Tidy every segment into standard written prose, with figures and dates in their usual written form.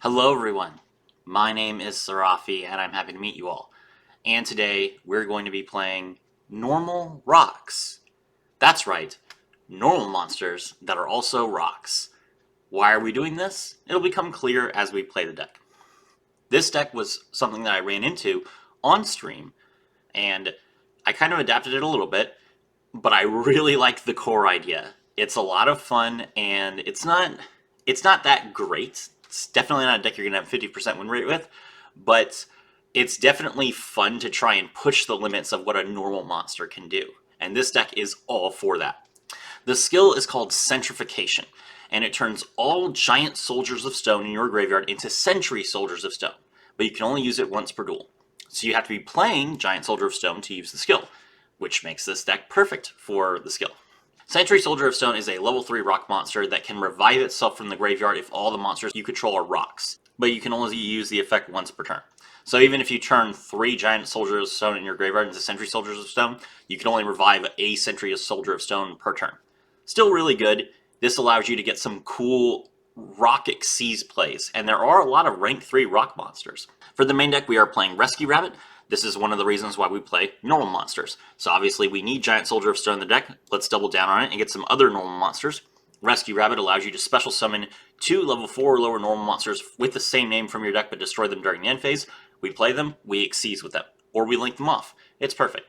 Hello everyone, my name is Sarafi and I'm happy to meet you all. And today we're going to be playing normal rocks. That's right, normal monsters that are also rocks. Why are we doing this? It'll become clear as we play the deck. This deck was something that I ran into on stream and I kind of adapted it a little bit, but I really like the core idea. It's a lot of fun and it's not that great. It's definitely not a deck you're going to have 50% win rate with, but it's definitely fun to try and push the limits of what a normal monster can do. And this deck is all for that. The skill is called Sentrification, and it turns all giant soldiers of stone in your graveyard into sentry soldiers of stone, but you can only use it once per duel. So you have to be playing Giant Soldier of Stone to use the skill, which makes this deck perfect for the skill. Sentry Soldier of Stone is a level 3 rock monster that can revive itself from the graveyard if all the monsters you control are rocks, but you can only use the effect once per turn. So even if you turn 3 Giant Soldiers of Stone in your graveyard into Sentry Soldiers of Stone, you can only revive a Sentry Soldier of Stone per turn. Still really good. This allows you to get some cool rock Xyz plays, and there are a lot of rank 3 rock monsters. For the main deck, we are playing Rescue Rabbit. This is one of the reasons why we play normal monsters. So obviously we need Giant Soldier of Stone in the deck. Let's double down on it and get some other normal monsters. Rescue Rabbit allows you to special summon 2 level 4 or lower normal monsters with the same name from your deck but destroy them during the end phase. We play them, we Xyz with them, or we link them off. It's perfect.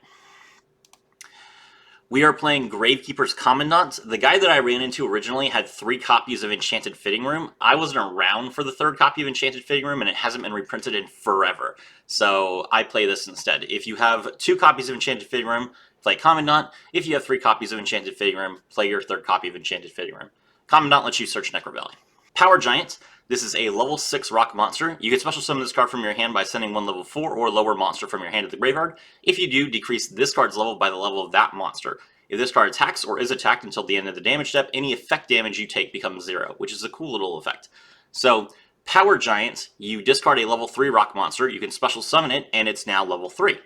We are playing Gravekeeper's Commandant. The guy that I ran into originally had 3 copies of Enchanted Fitting Room. I wasn't around for the 3rd copy of Enchanted Fitting Room, and it hasn't been reprinted in forever. So I play this instead. If you have 2 copies of Enchanted Fitting Room, play Commandant. If you have 3 copies of Enchanted Fitting Room, play your 3rd copy of Enchanted Fitting Room. Commandant lets you search Necro Valley. Power Giant. This is a level 6 rock monster. You can special summon this card from your hand by sending 1 level 4 or lower monster from your hand to the graveyard. If you do, decrease this card's level by the level of that monster. If this card attacks or is attacked until the end of the damage step, any effect damage you take becomes 0, which is a cool little effect. So, Power Giant, you discard a level 3 rock monster, you can special summon it, and it's now level 3.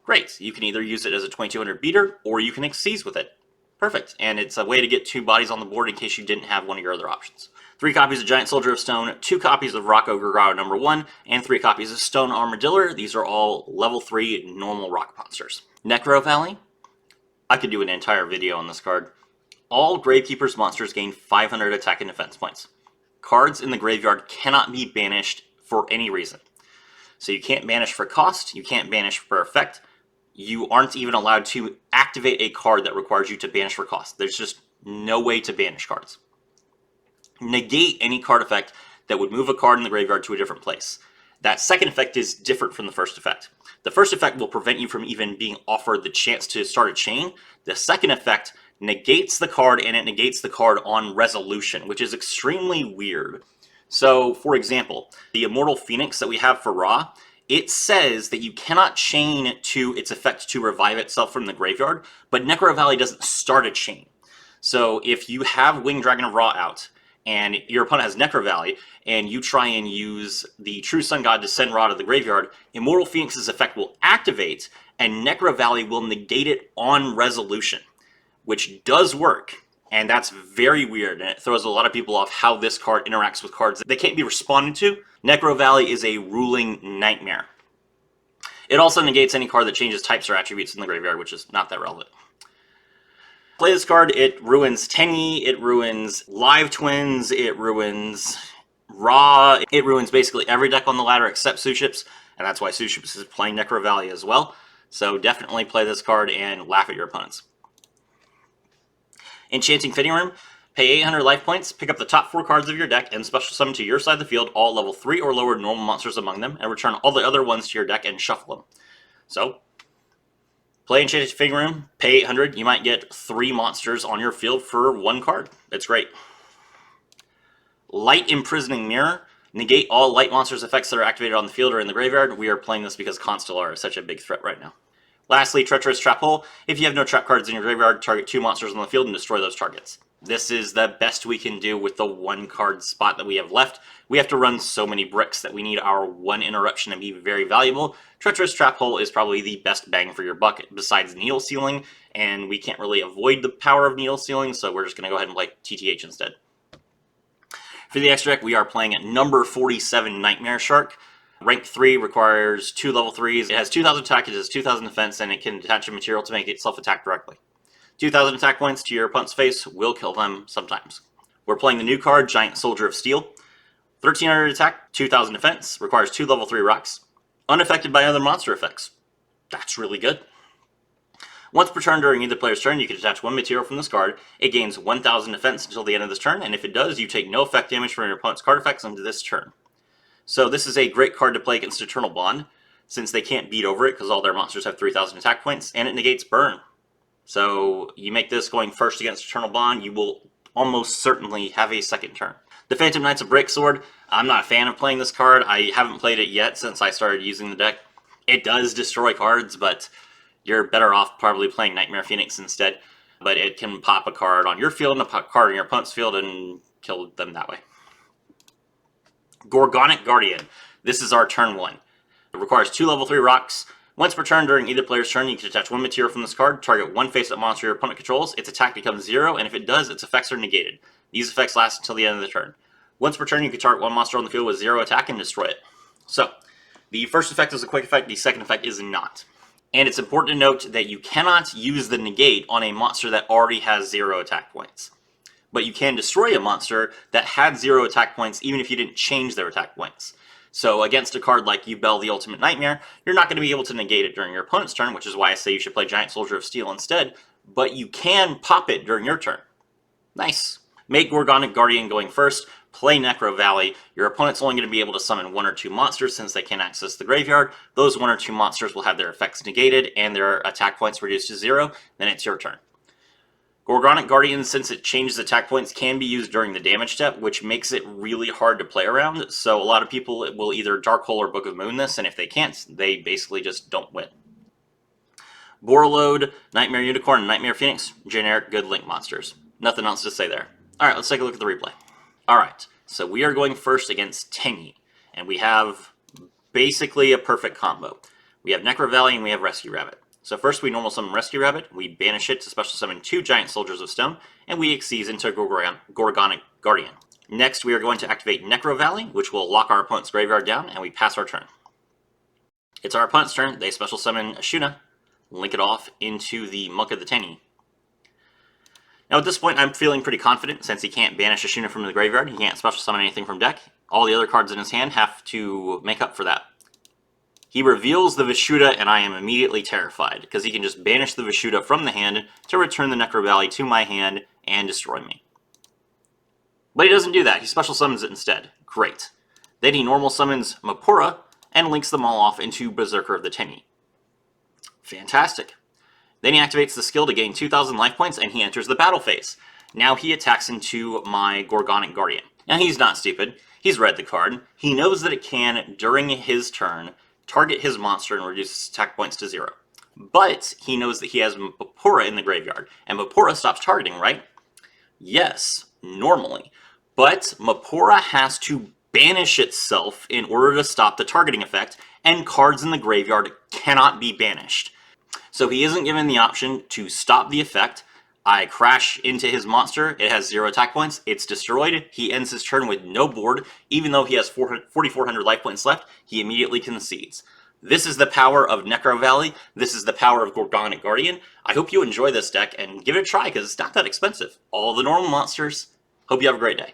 Great, you can either use it as a 2200 beater, or you can Xyz with it. Perfect, and it's a way to get 2 bodies on the board in case you didn't have one of your other options. 3 copies of Giant Soldier of Stone, 2 copies of Rock Ogre Grotto number 1, and 3 copies of Stone Armadillo. These are all level 3 normal rock monsters. Necro Valley. I could do an entire video on this card. All Gravekeeper's monsters gain 500 attack and defense points. Cards in the graveyard cannot be banished for any reason. So you can't banish for cost, you can't banish for effect, you aren't even allowed to activate a card that requires you to banish for cost. There's just no way to banish cards. Negate any card effect that would move a card in the graveyard to a different place. That second effect is different from the first effect. The first effect will prevent you from even being offered the chance to start a chain. The second effect negates the card, and it negates the card on resolution, which is extremely weird. So, for example, the Immortal Phoenix that we have for Ra, it says that you cannot chain to its effect to revive itself from the graveyard, but Necro Valley doesn't start a chain. So if you have Winged Dragon of Ra out, and your opponent has Necro Valley, and you try and use the True Sun God to send Ra to the graveyard, Immortal Phoenix's effect will activate, and Necro Valley will negate it on resolution, which does work, and that's very weird, and it throws a lot of people off how this card interacts with cards that they can't be responded to. Necro Valley is a ruling nightmare. It also negates any card that changes types or attributes in the graveyard, which is not that relevant. Play this card, it ruins Tenyi, it ruins Live Twins, it ruins Ra, it ruins basically every deck on the ladder except Suships, and that's why Suships is playing Necro Valley as well. So definitely play this card and laugh at your opponents. Enchanting Fitting Room, pay 800 life points, pick up the top 4 cards of your deck, and special summon to your side of the field all level 3 or lower normal monsters among them, and return all the other ones to your deck and shuffle them. So, play Enchanted Fitting Room, pay 800, you might get 3 monsters on your field for 1 card. It's great. Light Imprisoning Mirror, negate all light monsters' effects that are activated on the field or in the graveyard. We are playing this because Constellar is such a big threat right now. Lastly, Treacherous Trap Hole. If you have no trap cards in your graveyard, target 2 monsters on the field and destroy those targets. This is the best we can do with the 1 card spot that we have left. We have to run so many bricks that we need our 1 interruption to be very valuable. Treacherous Trap Hole is probably the best bang for your buck besides Needle Sealing, and we can't really avoid the power of Needle Sealing, so we're just going to go ahead and play TTH instead. For the extra deck, we are playing at number 47 Nightmare Shark. Rank 3 requires 2 level 3s. It has 2,000 attack, it has 2,000 defense, and it can attach a material to make itself attack directly. 2,000 attack points to your opponent's face will kill them sometimes. We're playing the new card, Giant Soldier of Steel. 1,300 attack, 2,000 defense, requires 2 level 3 rocks. Unaffected by other monster effects. That's really good. Once per turn during either player's turn, you can attach 1 material from this card. It gains 1,000 defense until the end of this turn, and if it does, you take no effect damage from your opponent's card effects into this turn. So this is a great card to play against Eternal Bond, since they can't beat over it because all their monsters have 3,000 attack points, and it negates burn. So you make this going first against Eternal Bond, you will almost certainly have a second turn. The Phantom Knight's a break sword. I'm not a fan of playing this card. I haven't played it yet since I started using the deck. It does destroy cards, but you're better off probably playing Nightmare Phoenix instead. But it can pop a card on your field and a card on your opponent's field and kill them that way. Gorgonic Guardian. This is our turn 1. It requires 2 level 3 rocks. Once per turn during either player's turn, you can attach 1 material from this card, target 1 face-up monster your opponent controls, its attack becomes 0, and if it does, its effects are negated. These effects last until the end of the turn. Once per turn, you can target 1 monster on the field with 0 attack and destroy it. So, the first effect is a quick effect, the second effect is not. And it's important to note that you cannot use the negate on a monster that already has 0 attack points. But you can destroy a monster that had 0 attack points even if you didn't change their attack points. So against a card like Yubel the Ultimate Nightmare, you're not going to be able to negate it during your opponent's turn, which is why I say you should play Giant Soldier of Steel instead, but you can pop it during your turn. Nice. Make Gorgonic Guardian going first, play Necro Valley. Your opponent's only going to be able to summon 1 or 2 monsters since they can't access the graveyard. Those 1 or 2 monsters will have their effects negated and their attack points reduced to 0, then it's your turn. Gorgonic Guardian, since it changes attack points, can be used during the damage step, which makes it really hard to play around. So a lot of people will either Dark Hole or Book of Moon this, and if they can't, they basically just don't win. Borreload, Nightmare Unicorn, and Nightmare Phoenix, generic good Link monsters. Nothing else to say there. Alright, let's take a look at the replay. Alright, so we are going first against Tenyi, and we have basically a perfect combo. We have Necro Valley and we have Rescue Rabbit. So first we normal summon Rescue Rabbit, we banish it to special summon 2 Giant Soldiers of Stone, and we exceed into Gorgonic Guardian. Next we are going to activate Necro Valley, which will lock our opponent's graveyard down, and we pass our turn. It's our opponent's turn, they special summon Ashuna, link it off into the Monk of the Tenyi. Now at this point I'm feeling pretty confident, since he can't banish Ashuna from the graveyard, he can't special summon anything from deck. All the other cards in his hand have to make up for that. He reveals the Vishuda, and I am immediately terrified, because he can just banish the Vishuda from the hand to return the Necro Valley to my hand and destroy me. But he doesn't do that, he special summons it instead. Great. Then he normal summons Mapura, and links them all off into Berserker of the Tenyi. Fantastic. Then he activates the skill to gain 2,000 life points, and he enters the battle phase. Now he attacks into my Gorgonic Guardian. Now he's not stupid, he's read the card, he knows that it can, during his turn, target his monster and reduce its attack points to 0. But he knows that he has Mapura in the graveyard, and Mapura stops targeting, right? Yes, normally. But Mapura has to banish itself in order to stop the targeting effect, and cards in the graveyard cannot be banished. So he isn't given the option to stop the effect. I crash into his monster, it has 0 attack points, it's destroyed, he ends his turn with no board, even though he has 4,400 life points left, he immediately concedes. This is the power of Necro Valley, this is the power of Gorgonic Guardian. I hope you enjoy this deck, and give it a try, because it's not that expensive. All the normal monsters. Hope you have a great day.